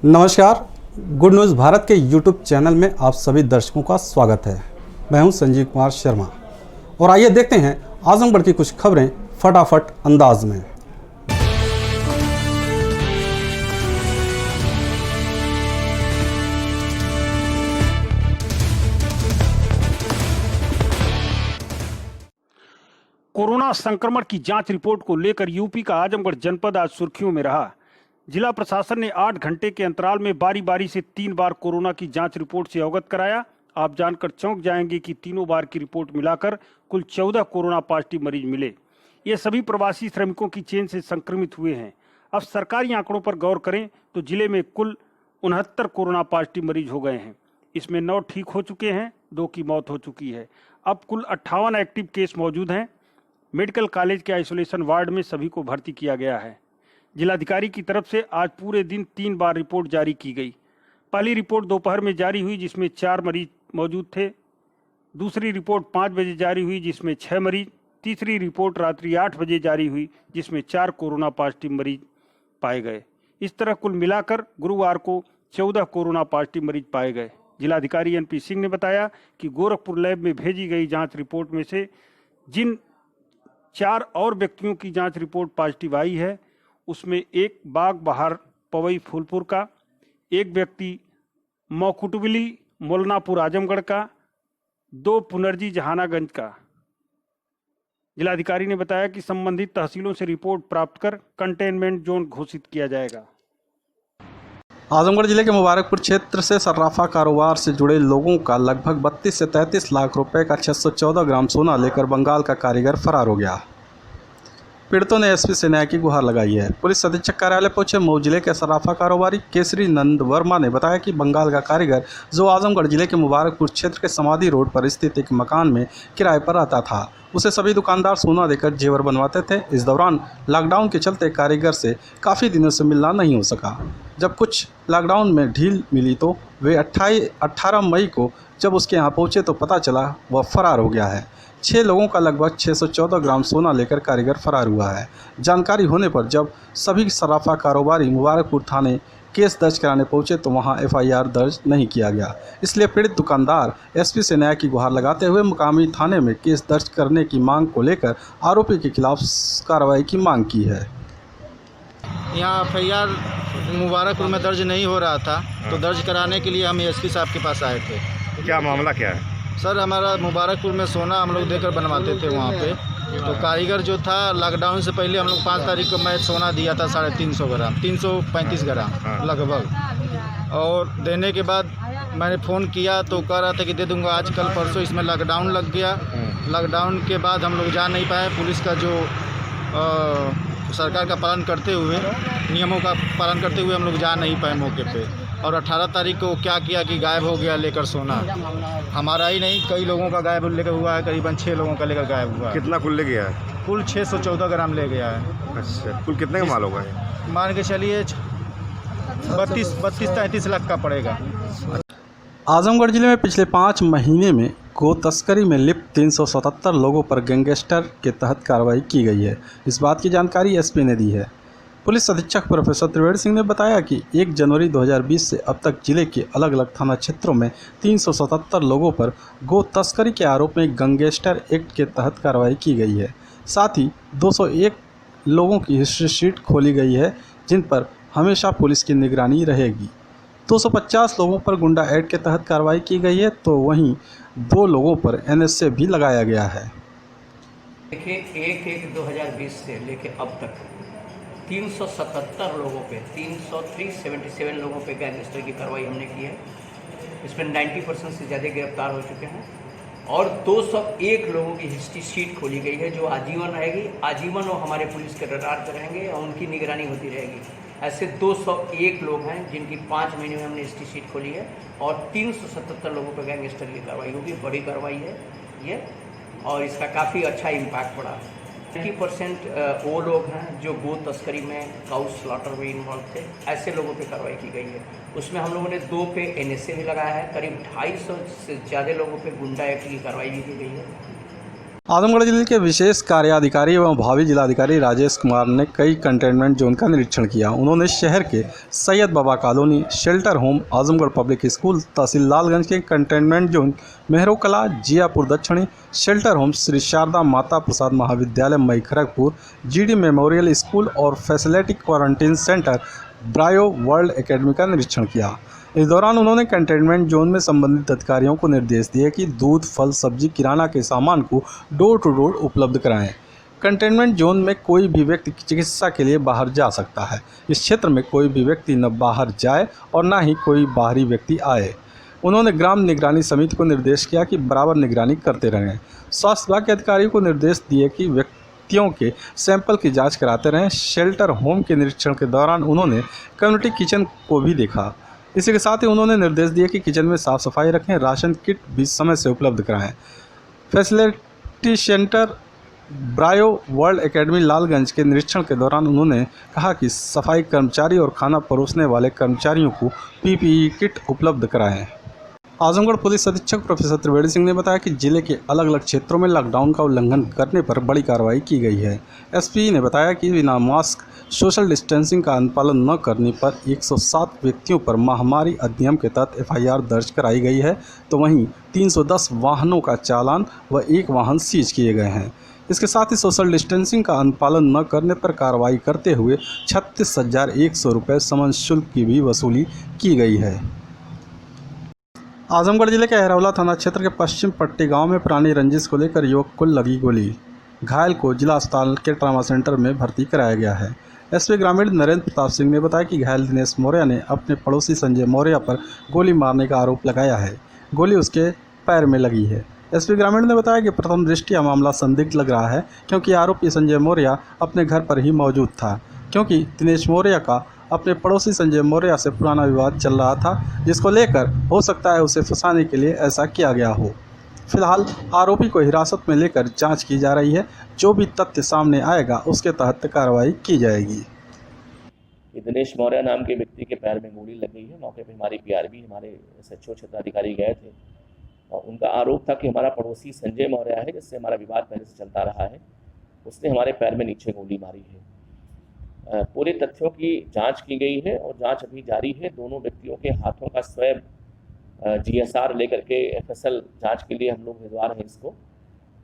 नमस्कार, good news Bharat के YouTube channel में आप सभी दर्शकों का स्वागत है। मैं हूं संजीव कुमार शर्मा और आइए देखते हैं आजमगढ़ की कुछ खबरें फटाफट अंदाज में। कोरोना संक्रमण की जांच रिपोर्ट को लेकर यूपी का आजमगढ़ जनपद आज सुर्खियों में रहा। जिला प्रशासन ने 8 घंटे के अंतराल में बारी बारी से 3 बार कोरोना की जांच रिपोर्ट से अवगत कराया। आप जानकर चौंक जाएंगे कि तीनों बार की रिपोर्ट मिलाकर कुल 14 कोरोना पॉजिटिव मरीज मिले। ये सभी प्रवासी श्रमिकों की चेन से संक्रमित हुए हैं। अब सरकारी आंकड़ों पर गौर करें तो जिले में कुल 69 कोरोना पॉजिटिव मरीज हो गए हैं। इसमें 9 ठीक हो चुके हैं, 2 की मौत हो चुकी है। अब कुल 58 एक्टिव केस मौजूद हैं। मेडिकल कॉलेज के आइसोलेशन वार्ड में सभी को भर्ती किया गया है। जिलाधिकारी की तरफ से आज पूरे दिन 3 बार रिपोर्ट जारी की गई। पहली रिपोर्ट दोपहर में जारी हुई जिसमें 4 मरीज मौजूद थे। दूसरी रिपोर्ट 5 बजे जारी हुई जिसमें 6 मरीज। तीसरी रिपोर्ट रात्रि 8 बजे जारी हुई जिसमें 4 कोरोना पॉजिटिव मरीज पाए गए। इस तरह कुल मिलाकर गुरुवार को 14 कोरोना पॉजिटिव मरीज पाए गए। जिलाधिकारी NP सिंह ने बताया कि गोरखपुर लैब में भेजी गई जाँच रिपोर्ट में से जिन 4 और व्यक्तियों की जांच रिपोर्ट पॉजिटिव आई है उसमें एक बाग बहार पवई फूलपुर का, एक व्यक्ति मौकुटविली मोलनापुर आजमगढ़ का, 2 पुनर्जी जहानागंज का। जिलाधिकारी ने बताया कि संबंधित तहसीलों से रिपोर्ट प्राप्त कर कंटेनमेंट जोन घोषित किया जाएगा। आजमगढ़ जिले के मुबारकपुर क्षेत्र से सर्राफा कारोबार से जुड़े लोगों का लगभग 32 से 33 लाख रुपए का 614 ग्राम सोना लेकर बंगाल का कारीगर फरार हो गया। पीड़ितों ने SP से न्याय की गुहार लगाई है। पुलिस अधीक्षक कार्यालय पहुंचे मऊ जिले के सर्राफा कारोबारी केसरी नंद वर्मा ने बताया कि बंगाल का कारीगर जो आजमगढ़ जिले के मुबारकपुर क्षेत्र के समाधि रोड पर स्थित एक मकान में किराए पर रहता था, उसे सभी दुकानदार सोना देकर जेवर बनवाते थे। इस दौरान लॉकडाउन के चलते कारीगर से काफ़ी दिनों से मिलना नहीं हो सका। जब कुछ लॉकडाउन में ढील मिली तो वे 18 मई को जब उसके यहाँ पहुँचे तो पता चला वह फरार हो गया है। 6 लोगों का लगभग 614 ग्राम सोना लेकर कारीगर फरार हुआ है। जानकारी होने पर जब सभी सर्राफा कारोबारी मुबारकपुर थाने केस दर्ज कराने पहुंचे तो वहां FIR दर्ज नहीं किया गया। इसलिए पीड़ित दुकानदार SP से न्याय की गुहार लगाते हुए मुकामी थाने में केस दर्ज करने की मांग को लेकर आरोपी के खिलाफ कार्रवाई की मांग की है। यहाँ FIR मुबारकपुर में दर्ज नहीं हो रहा था तो दर्ज कराने के लिए हम SP साहब के पास आए थे। क्या मामला क्या है? सर, हमारा मुबारकपुर में सोना हम लोग देकर बनवाते थे वहाँ पे, तो कारीगर जो था लॉकडाउन से पहले हम लोग 5 तारीख को मैं सोना दिया था 350 ग्राम 335 ग्राम लगभग, और देने के बाद मैंने फ़ोन किया तो कह रहा था कि दे दूंगा आज कल परसों। इसमें लॉकडाउन लग गया। लॉकडाउन के बाद हम लोग जा नहीं पाए। पुलिस का जो सरकार का पालन करते हुए, नियमों का पालन करते हुए हम लोग जा नहीं पाए मौके पे, और 18 तारीख को क्या किया कि गायब हो गया लेकर सोना। हमारा ही नहीं, कई लोगों का गायब लेकर हुआ है। करीबन 6 लोगों का लेकर गायब हुआ है। कितना कुल ले गया है? कुल 614 ग्राम ले गया है। अच्छा, कुल कितने का माल होगा? मान के चलिए 32-33 लाख का पड़ेगा। आजमगढ़ जिले में पिछले 5 महीने में गो तस्करी में लिप्त 377 लोगों पर गैंगस्टर के तहत कार्रवाई की गई है। इस बात की जानकारी SP ने दी है। पुलिस अधीक्षक प्रोफेसर त्रिवेणी सिंह ने बताया कि 1 जनवरी 2020 से अब तक जिले के अलग अलग थाना क्षेत्रों में 377 लोगों पर गो तस्करी के आरोप में गैंगस्टर एक्ट के तहत कार्रवाई की गई है। साथ ही 201 लोगों की हिस्ट्री शीट खोली गई है जिन पर हमेशा पुलिस की निगरानी रहेगी। 250 लोगों पर गुंडा एक्ट के तहत कार्रवाई की गई है तो वहीं 2 लोगों पर NSA भी लगाया गया है। देखिए, 1/1/2020 से लेके अब तक 377 लोगों पे 377 लोगों पे गैंगस्टर की कार्रवाई हमने की है। इसमें 90% से ज़्यादा गिरफ्तार हो चुके हैं और 201 लोगों की हिस्ट्री शीट खोली गई है जो आजीवन रहेगी। आजीवन वो हमारे पुलिस के रडार पर रहेंगे और उनकी निगरानी होती रहेगी। ऐसे 201 लोग हैं जिनकी 5 महीने में हमने हिस्ट्री शीट खोली है और 377 लोगों पर गैंगस्टर की कार्रवाई होगी। बड़ी कार्रवाई है ये और इसका काफ़ी अच्छा इम्पैक्ट पड़ा है। 90% वो लोग हैं जो गो तस्करी में, काउ स्लॉटर में इन्वॉल्व थे। ऐसे लोगों पे कार्रवाई की गई है। उसमें हम लोगों ने 2 पे NSA भी लगाया है। करीब 250 से ज़्यादा लोगों पे गुंडा एक्ट की कार्रवाई भी की गई है। आजमगढ़ जिले के विशेष कार्याधिकारी एवं भावी जिलाधिकारी राजेश कुमार ने कई कंटेनमेंट जोन का निरीक्षण किया। उन्होंने शहर के Syed Baba colony, shelter home, Azamgarh public school, तहसील लालगंज के कंटेनमेंट जोन मेहरो कला, जियापुर दक्षिणी, शेल्टर होम, श्री शारदा माता प्रसाद महाविद्यालय मई खड़गपुर, जीडी मेमोरियल स्कूल और facility quarantine centre ब्रायो world academy का निरीक्षण किया। इस दौरान उन्होंने कंटेनमेंट जोन में संबंधित अधिकारियों को निर्देश दिए कि दूध, फल, सब्जी, किराना के सामान को डोर टू डोर उपलब्ध कराएं। कंटेनमेंट जोन में कोई भी व्यक्ति चिकित्सा के लिए बाहर जा सकता है। इस क्षेत्र में कोई भी व्यक्ति न बाहर जाए और न ही कोई बाहरी व्यक्ति आए। उन्होंने ग्राम निगरानी समिति को निर्देश किया कि बराबर निगरानी करते रहें। स्वास्थ्य विभाग के अधिकारियों को निर्देश दिए कि व्यक्तियों के सैंपल की जाँच कराते रहें। शेल्टर होम के निरीक्षण के दौरान उन्होंने कम्युनिटी किचन को भी देखा। इसी के साथ ही उन्होंने निर्देश दिए कि किचन में साफ सफाई रखें, राशन किट भी समय से उपलब्ध कराएं। Facility centre ब्रायो world academy Lalganj के निरीक्षण के दौरान उन्होंने कहा कि सफाई कर्मचारी और खाना परोसने वाले कर्मचारियों को पीपीई किट उपलब्ध कराएं। आजमगढ़ पुलिस अधीक्षक प्रोफेसर त्रिवेणी सिंह ने बताया कि जिले के अलग अलग क्षेत्रों में लॉकडाउन का उल्लंघन करने पर बड़ी कार्रवाई की गई है। एसपी ने बताया कि बिना मास्क, सोशल डिस्टेंसिंग का अनुपालन न करने पर 107 व्यक्तियों पर महामारी अधिनियम के तहत एफआईआर दर्ज कराई गई है, तो वहीं 310 वाहनों का चालान व 1 वाहन सीज किए गए हैं। इसके साथ ही सोशल डिस्टेंसिंग का अनुपालन न करने पर कार्रवाई करते हुए 36,100 रुपये समन शुल्क की भी वसूली की गई है। आजमगढ़ जिले के अहरौला थाना क्षेत्र के पश्चिम पट्टी गांव में पुरानी रंजिश को लेकर युवक को लगी गोली। घायल को जिला अस्पताल के ट्रामा सेंटर में भर्ती कराया गया है। एसपी ग्रामीण नरेंद्र प्रताप सिंह ने बताया कि घायल दिनेश मौर्य ने अपने पड़ोसी संजय मौर्य पर गोली मारने का आरोप लगाया है। गोली उसके पैर में लगी है। एसपी ग्रामीण ने बताया कि प्रथम दृष्टया मामला संदिग्ध लग रहा है, क्योंकि आरोपी संजय मौर्य अपने घर पर ही मौजूद था, क्योंकि दिनेश मौर्य का अपने पड़ोसी संजय मौर्य से पुराना विवाद चल रहा था, जिसको लेकर हो सकता है उसे फंसाने के लिए ऐसा किया गया हो। फिलहाल आरोपी को हिरासत में लेकर जांच की जा रही है। जो भी तथ्य सामने आएगा उसके तहत कार्रवाई की जाएगी। दिनेश मौर्य नाम के व्यक्ति के पैर में गोली लग गई है। मौके पर हमारी पीआरबी, हमारे एसएचओ क्षेत्राधिकारी गए थे और उनका आरोप था कि हमारा पड़ोसी संजय मौर्य है, जिससे हमारा विवाद पहले से चलता रहा है, उसने हमारे पैर में नीचे गोली मारी है। पूरे तथ्यों की जांच की गई है और जांच अभी जारी है। दोनों व्यक्तियों के हाथों का स्वैब जीएसआर लेकर के एफएसएल जांच के लिए हम लोग भिजवा रहे हैं इसको।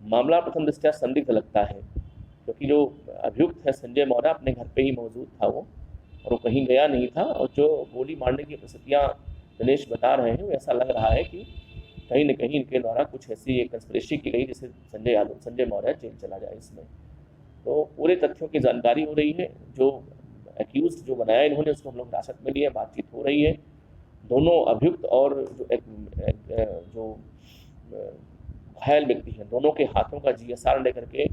मामला प्रथम दृष्टया संदिग्ध लगता है, क्योंकि जो अभियुक्त है संजय मौर्य अपने घर पे ही मौजूद था वो, और वो कहीं गया नहीं था। और जो गोली मारने की परिस्थितियाँ दिनेश बता रहे हैं, वो ऐसा लग रहा है कि कहीं न कहीं इनके द्वारा कुछ ऐसी एक कंस्पिरेसी की गई जिससे संजय मौर्य जेल चला जाए। इसमें तो पूरे तथ्यों की जानकारी हो रही है। जो एक्यूज जो बनाया इन्होंने, उसको हम लोग हिरासत में लिए, बातचीत हो रही है। दोनों अभियुक्त और जो घायल व्यक्ति हैं, दोनों के हाथों का जीएसआर लेकर के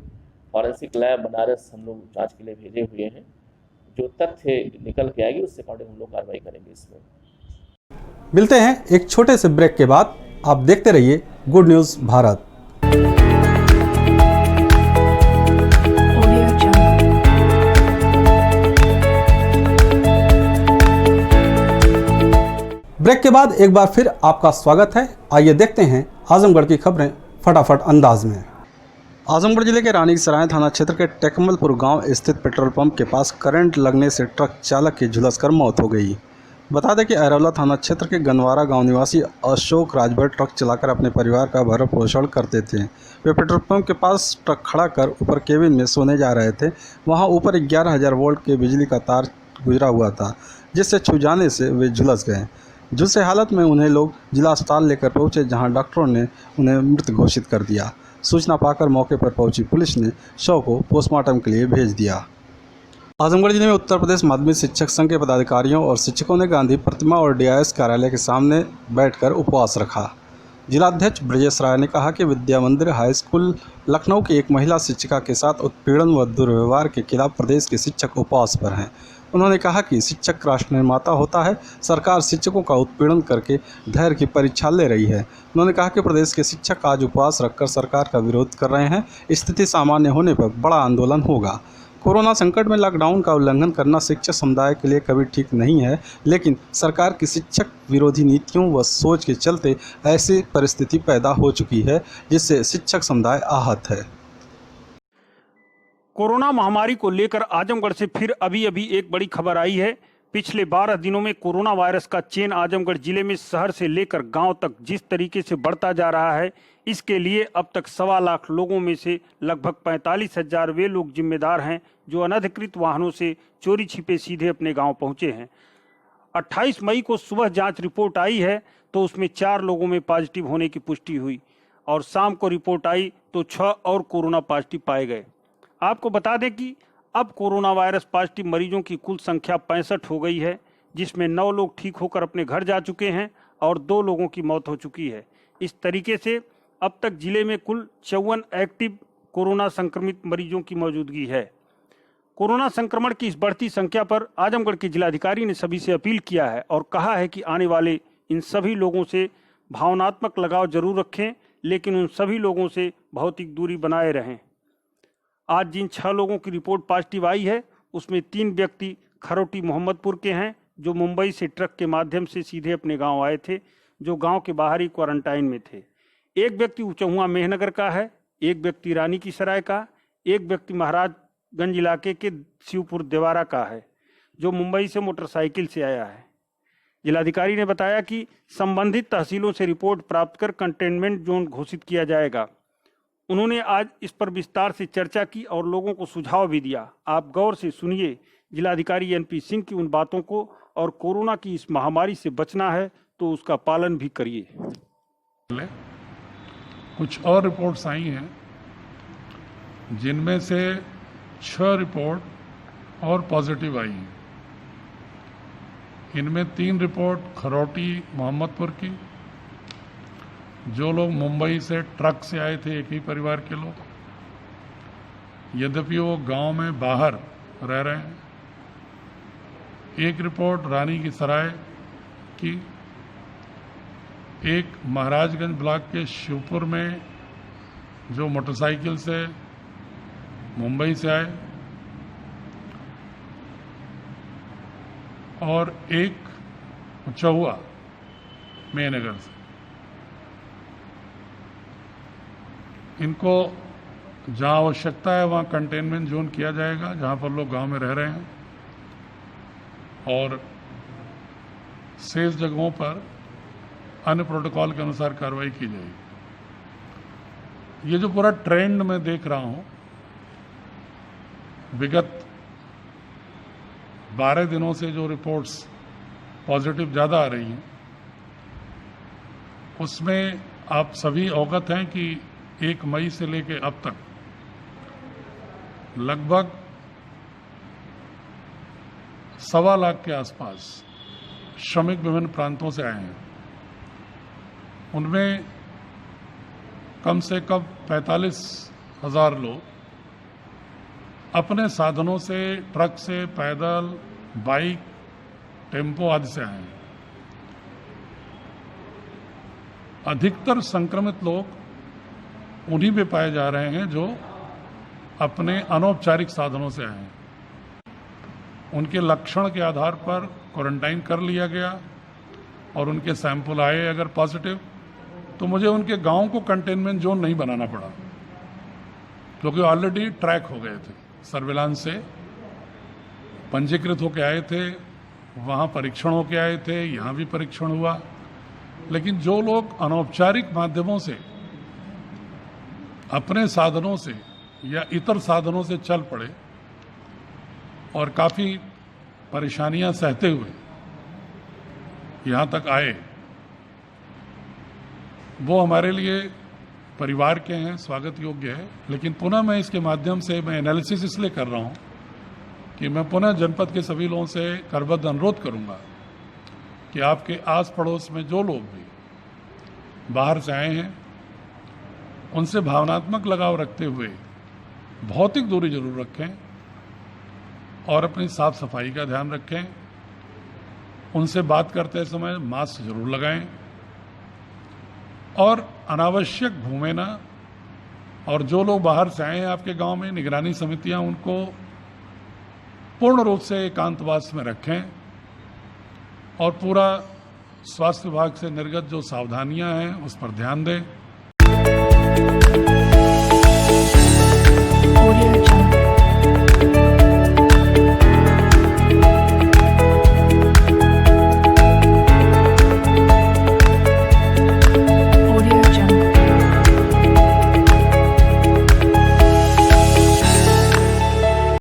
फॉरेंसिक लैब बनारस हम लोग जांच के लिए भेजे हुए हैं। जो तथ्य निकल के आएगी उससे अकॉर्डिंग हम लोग कार्रवाई करेंगे इसमें। मिलते हैं एक छोटे से ब्रेक के बाद। आप देखते रहिए गुड न्यूज़ भारत। ब्रेक के बाद एक बार फिर आपका स्वागत है। आइए देखते हैं आजमगढ़ की खबरें फटाफट अंदाज में। आजमगढ़ जिले के रानीसराय थाना क्षेत्र के टेकमलपुर गांव स्थित पेट्रोल पंप के पास करंट लगने से ट्रक चालक की झुलसकर मौत हो गई। बता दें कि अहरौला थाना क्षेत्र के गनवारा गांव निवासी अशोक राजभर ट्रक चलाकर अपने परिवार का भरण पोषण करते थे। वे पेट्रोल पंप के पास ट्रक खड़ा कर ऊपर केबिन में सोने जा रहे थे। वहां ऊपर 11,000 वोल्ट के बिजली का तार गुजरा हुआ था, जिससे छू जाने से वे झुलस गए। झुलसे हालत में उन्हें लोग जिला अस्पताल लेकर पहुंचे, जहां डॉक्टरों ने उन्हें मृत घोषित कर दिया। सूचना पाकर मौके पर पहुंची पुलिस ने शव को पोस्टमार्टम के लिए भेज दिया। आजमगढ़ जिले में उत्तर प्रदेश माध्यमिक शिक्षक संघ के पदाधिकारियों और शिक्षकों ने गांधी प्रतिमा और डीआईएस कार्यालय के सामने बैठकर उपवास रखा। जिलाध्यक्ष ब्रजेश राय ने कहा कि विद्या मंदिर हाई स्कूल लखनऊ की एक महिला शिक्षिका के साथ उत्पीड़न व दुर्व्यवहार के खिलाफ प्रदेश के शिक्षक उपवास पर हैं। उन्होंने कहा कि शिक्षक राष्ट्र निर्माता होता है। सरकार शिक्षकों का उत्पीड़न करके धैर्य की परीक्षा ले रही है। उन्होंने कहा कि प्रदेश के शिक्षक आज उपवास रखकर सरकार का विरोध कर रहे हैं। स्थिति सामान्य होने पर बड़ा आंदोलन होगा। कोरोना संकट में लॉकडाउन का उल्लंघन करना शिक्षक समुदाय के लिए कभी ठीक नहीं है, लेकिन सरकार की शिक्षक विरोधी नीतियों व सोच के चलते ऐसी परिस्थिति पैदा हो चुकी है जिससे शिक्षक समुदाय आहत है। कोरोना महामारी को लेकर आजमगढ़ से फिर अभी एक बड़ी खबर आई है। पिछले 12 दिनों में कोरोना वायरस का चेन आजमगढ़ जिले में शहर से लेकर गांव तक जिस तरीके से बढ़ता जा रहा है, इसके लिए अब तक 1.25 लाख लोगों में से लगभग 45,000 वे लोग जिम्मेदार हैं जो अनधिकृत वाहनों से चोरी छिपे सीधे अपने गांव पहुंचे हैं। 28 मई को सुबह जांच रिपोर्ट आई है तो उसमें 4 लोगों में पॉजिटिव होने की पुष्टि हुई और शाम को रिपोर्ट आई तो 6 और कोरोना पॉजिटिव पाए गए। आपको बता दें कि अब कोरोना वायरस पॉजिटिव मरीजों की कुल संख्या 65 हो गई है, जिसमें 9 लोग ठीक होकर अपने घर जा चुके हैं और 2 लोगों की मौत हो चुकी है। इस तरीके से अब तक जिले में कुल 54 एक्टिव कोरोना संक्रमित मरीजों की मौजूदगी है। कोरोना संक्रमण की इस बढ़ती संख्या पर आजमगढ़ के जिलाधिकारी ने सभी से अपील किया है और कहा है कि आने वाले इन सभी लोगों से भावनात्मक लगाव जरूर रखें, लेकिन उन सभी लोगों से भौतिक दूरी बनाए रहें। आज जिन 6 लोगों की रिपोर्ट पॉजिटिव आई है उसमें 3 व्यक्ति खरोटी मोहम्मदपुर के हैं जो मुंबई से ट्रक के माध्यम से सीधे अपने गांव आए थे, जो गांव के बाहरी क्वारंटाइन में थे। एक व्यक्ति उचहुआ मेहनगर का है, एक व्यक्ति रानी की सराय का, एक व्यक्ति महाराजगंज इलाके के शिवपुर देवारा का है जो मुंबई से मोटरसाइकिल से आया है। जिलाधिकारी ने बताया कि संबंधित तहसीलों से रिपोर्ट प्राप्त कर कंटेनमेंट जोन घोषित किया जाएगा। उन्होंने आज इस पर विस्तार से चर्चा की और लोगों को सुझाव भी दिया। आप गौर से सुनिए जिलाधिकारी एनपी सिंह की उन बातों को, और कोरोना की इस महामारी से बचना है तो उसका पालन भी करिए। कुछ और रिपोर्ट्स आई हैं जिनमें से 6 रिपोर्ट और पॉजिटिव आई हैं। इनमें 3 रिपोर्ट खरोटी मोहम्मदपुर की, जो लोग मुंबई से ट्रक से आए थे, एक ही परिवार के लोग, यद्यपि वो गांव में बाहर रह रहे हैं। एक रिपोर्ट रानी की सराय की, एक महाराजगंज ब्लॉक के शिवपुर में जो मोटरसाइकिल से मुंबई से आए, और एक उचहुआ मेहनगर से। इनको जहां आवश्यकता है वहां कंटेनमेंट जोन किया जाएगा, जहां पर लोग गांव में रह रहे हैं, और शेष जगहों पर अन्य प्रोटोकॉल के अनुसार कार्रवाई की जाएगी। ये जो पूरा ट्रेंड मैं देख रहा हूं, विगत 12 दिनों से जो रिपोर्ट्स पॉजिटिव ज़्यादा आ रही हैं, उसमें आप सभी अवगत हैं कि 1 मई से लेकर अब तक लगभग 1.25 लाख के आसपास श्रमिक विभिन्न प्रांतों से आए हैं। उनमें कम से कम 45,000 लोग अपने साधनों से, ट्रक से, पैदल, बाइक, टेम्पो आदि से आए हैं। अधिकतर संक्रमित लोग उन्हीं पे पाए जा रहे हैं जो अपने अनौपचारिक साधनों से आए हैं। उनके लक्षण के आधार पर क्वारंटाइन कर लिया गया और उनके सैंपल आए अगर पॉजिटिव, तो मुझे उनके गांव को कंटेनमेंट जोन नहीं बनाना पड़ा, क्योंकि ऑलरेडी ट्रैक हो गए थे, सर्विलांस से पंजीकृत होकर आए थे, वहाँ परीक्षण होकर आए थे, यहाँ भी परीक्षण हुआ। लेकिन जो लोग अनौपचारिक माध्यमों से, अपने साधनों से या इतर साधनों से चल पड़े और काफ़ी परेशानियां सहते हुए यहाँ तक आए, वो हमारे लिए परिवार के हैं, स्वागत योग्य है। लेकिन पुनः मैं इसके माध्यम से मैं एनालिसिस इसलिए कर रहा हूँ कि मैं पुनः जनपद के सभी लोगों से करबद्ध अनुरोध करूँगा कि आपके आस पड़ोस में जो लोग भी बाहर से आए हैं, उनसे भावनात्मक लगाव रखते हुए भौतिक दूरी जरूर रखें और अपनी साफ सफाई का ध्यान रखें। उनसे बात करते समय मास्क जरूर लगाएं और अनावश्यक घूमें ना। और जो लोग बाहर से आए हैं आपके गांव में, निगरानी समितियां उनको पूर्ण रूप से एकांतवास में रखें और पूरा स्वास्थ्य विभाग से निर्गत जो सावधानियां हैं उस पर ध्यान दें। Audio Jungle.